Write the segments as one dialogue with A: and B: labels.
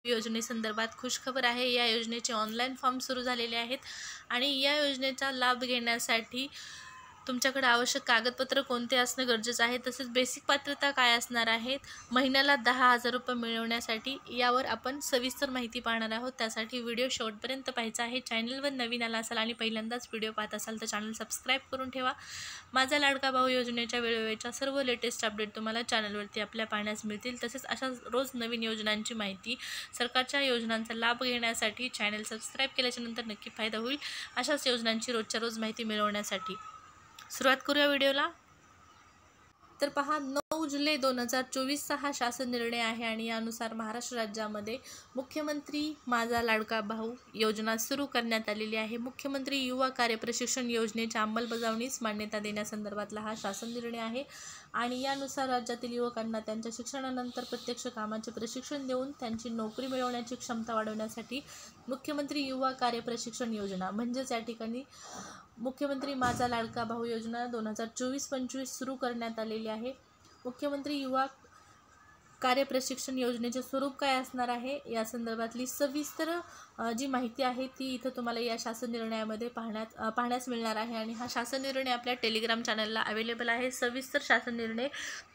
A: योजनेसंदर्भात खुशखबर आहे। या योजनेचे ऑनलाईन फॉर्म सुरू झालेले आहेत आणि या योजनेचा लाभ घेण्यासाठी तुमच्याकडे आवश्यक कागदपत्र कोणते असणं गरजेचं आहे, तसेच बेसिक पात्रता काय असणार आहेत, महिन्याला 10,000 रुपये मिळवण्यासाठी यावर आपण सविस्तर माहिती पाहणार आहोत। त्यासाठी व्हिडिओ शेवटपर्यंत पाहायचा आहे। चॅनलवर नवीन आला असाल आणि पहिल्यांदाच व्हिडिओ पाहत असाल तर चॅनल सबस्क्राईब करून ठेवा। माझा लाडका भाऊ योजनेच्या वेळोवेळच्या सर्व लेटेस्ट अपडेट तुम्हाला चॅनलवरती आपल्या पाहण्यास मिळतील। तसेच अशा रोज नवीन योजनांची माहिती, सरकारच्या योजनांचा लाभ घेण्यासाठी चॅनल सबस्क्राईब केल्यानंतर नक्की फायदा होईल। अशाच योजनांची रोजच्या रोज माहिती मिळवण्यासाठी सुरुवात करूया व्हिडिओला। तर पहा, 9 जुलै 2024 हा शासन निर्णय आहे आणि यानुसार महाराष्ट्र राज्यामध्ये मुख्यमंत्री माझा लाडका भाऊ योजना सुरू करण्यात आलेली आहे। मुख्यमंत्री युवा कार्य प्रशिक्षण योजनेच्या अंमलबजावणीस मान्यता देण्यासंदर्भातला हा शासन निर्णय आहे आणि यानुसार राज्यातील युवकांना त्यांच्या शिक्षणानंतर प्रत्यक्ष कामाचे प्रशिक्षण देऊन त्यांची नोकरी मिळवण्याची क्षमता वाढवण्यासाठी मुख्यमंत्री युवा कार्य प्रशिक्षण योजना म्हणजेच या ठिकाणी मुख्यमंत्री माझा लाडका भाऊ योजना 2024-25 सुरू करण्यात आलेली आहे। मुख्यमंत्री युवा कार्य प्रशिक्षण योजनेचे स्वरूप काय असणार आहे या संदर्भातली सविस्तर जी माहिती आहे ती इथं तुम्हाला या शासन निर्णयामध्ये पाहण्यास मिळणार आहे आणि हा शासन निर्णय आपल्या टेलिग्राम चॅनलला अवेलेबल आहे। सविस्तर शासन निर्णय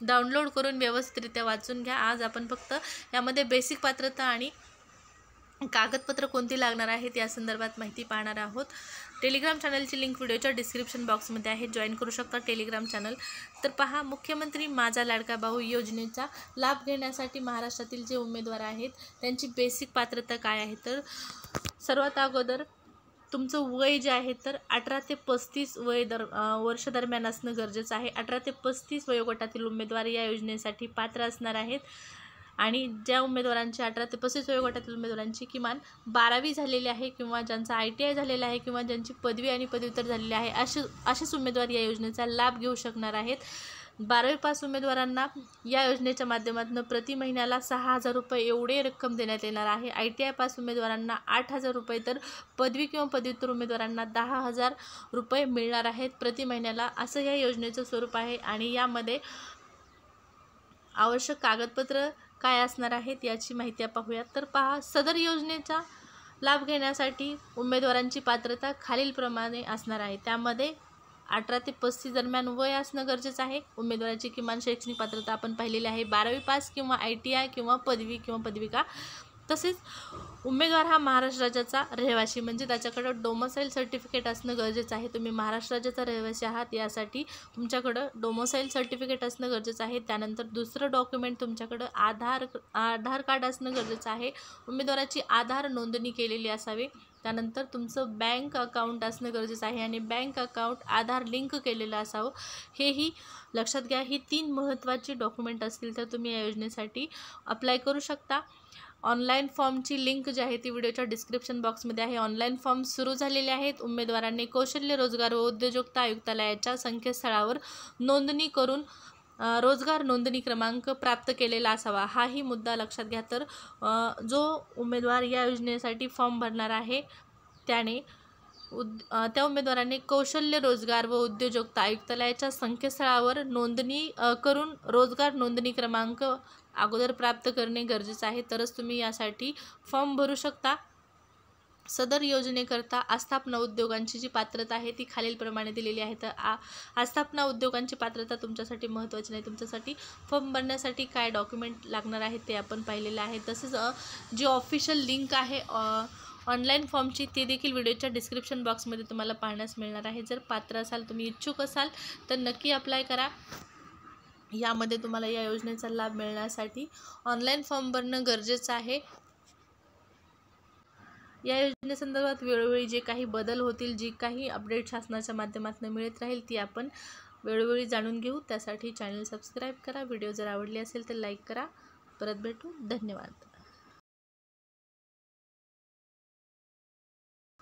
A: डाउनलोड करून व्यवस्थितरित्या वाचून घ्या। आज आपण फक्त यामध्ये बेसिक पात्रता आणि कागदपत्र कोणती लागणार आहेत या संदर्भात माहिती पाहणार आहोत। टेलिग्राम चॅनलची लिंक व्हिडिओच्या डिस्क्रिप्शन बॉक्समध्ये आहे, जॉईन करू शकता टेलिग्राम चॅनल। तर पहा, मुख्यमंत्री माझा लाडका भाऊ योजनेचा लाभ घेण्यासाठी महाराष्ट्रातील जे उमेदवार आहेत त्यांची बेसिक पात्रता काय आहे, तर सर्वात अगोदर तुमचं वय जे आहे तर 18 ते 35 वर्ष दरम्यान असणं गरजेचं आहे। 18 ते 35 वयोगटातील उमेदवार या योजनेसाठी पात्र असणार आहेत आणि ज्या उमेदवारांची 18 ते 35 वयोगटातील उमेदवारांची किमान 12वी झालेली आहे किंवा ज्यांचा ITI झालेला आहे किंवा ज्यांची पदवी आणि पदव्युत्तर झालेली आहे असेच उमेदवार या योजनेचा लाभ घेऊ शकणार आहेत। 12वी पास उमेदवारांना या योजनेच्या माध्यमातून प्रति महिन्याला 6,000 रुपये एवढे रक्कम देण्यात येणार आहे। ITI पास उमेदवारांना 8,000 रुपये तर पदवी किंवा पदव्युत्तर उमेदवारांना 10,000 रुपये मिळणार आहेत प्रति महिन्याला, असं या योजनेचं स्वरूप आहे। आणि यामध्ये आवश्यक कागदपत्र काय असणार आहेत याची माहिती पाहूया। तर पहा, सदर योजनेचा लाभ घेण्यासाठी उमेदवारांची पात्रता खालीलप्रमाणे असणार आहे। त्यामध्ये 18 ते 35 दरम्यान वय असणं गरजेचं आहे। उमेदवाराची किमान शैक्षणिक पात्रता आपण पाहिलेली आहे 12वी पास किंवा ITI किंवा पदवी किंवा पदविका। तसेच उमेदवार हा महाराष्ट्र राज्याचा रहिवासी म्हणजे त्याच्याकडं डोमोसाईल सर्टिफिकेट असणं गरजेचं आहे। तुम्ही महाराष्ट्र राज्याचा रहिवासी आहात यासाठी तुमच्याकडं डोमोसाईल सर्टिफिकेट असणं गरजेचं आहे। त्यानंतर दुसरं डॉक्युमेंट तुमच्याकडं आधार कार्ड असणं गरजेचं आहे। उमेदवाराची आधार नोंदणी केलेली असावी। त्यानंतर तुमचं बँक अकाउंट असणं गरजेचं आहे आणि बँक अकाउंट आधार लिंक केलेलं असावं, हेही लक्षात घ्या। ही 3 महत्त्वाची डॉक्युमेंट असतील तर तुम्ही या योजनेसाठी अप्लाय करू शकता। ऑनलाईन फॉर्मची लिंक जी आहे ती व्हिडिओच्या डिस्क्रिप्शन बॉक्समध्ये आहे। ऑनलाईन फॉर्म सुरू झालेले आहेत। उमेदवारांनी कौशल्य रोजगार व उद्योजकता आयुक्तालयाच्या संकेतस्थळावर नोंदणी करून रोजगार नोंदणी क्रमांक प्राप्त केलेला असावा, हाही मुद्दा लक्षात घ्या। तर जो उमेदवार या योजनेसाठी फॉर्म भरणार आहे त्याने त्या उमेदवारांनी कौशल्य रोजगार व उद्योजकता आयुक्तालयाच्या संकेतस्थळावर नोंदणी करून रोजगार नोंदणी क्रमांक अगोदर प्राप्त करणे गरजेचं आहे, तरच तुम्ही यासाठी फॉर्म भरू शकता। सदर योजनेकरता आस्थापना उद्योगांची जी पात्रता आहे ती खालीलप्रमाणे दिलेली आहे। तर आस्थापना उद्योगांची पात्रता तुमच्यासाठी महत्त्वाची नाही। तुमच्यासाठी फॉर्म भरण्यासाठी काय डॉक्युमेंट लागणार आहे ते आपण पाहिलेलं आहे। तसेच जी ऑफिशियल लिंक आहे ऑनलाईन फॉर्मची ती देखील व्हिडिओच्या डिस्क्रिप्शन बॉक्समध्ये तुम्हाला पाहण्यास मिळणार आहे। जर पात्र असाल, तुम्ही इच्छुक असाल तर नक्की अप्लाय करा। यामध्ये तुम्हाला या योजनेचा लाभ मिळण्यासाठी ऑनलाईन फॉर्म भरणं गरजेचं आहे। या योजनेसंदर्भात वेळोवेळी जे काही बदल होतील, जी काही अपडेट शासनाच्या माध्यमातून मिळत राहील ती आपण वेळोवेळी जाणून घेऊ। त्यासाठी चॅनल सबस्क्राईब करा। व्हिडिओ जर आवडली असेल तर लाईक करा। परत भेटू, धन्यवाद।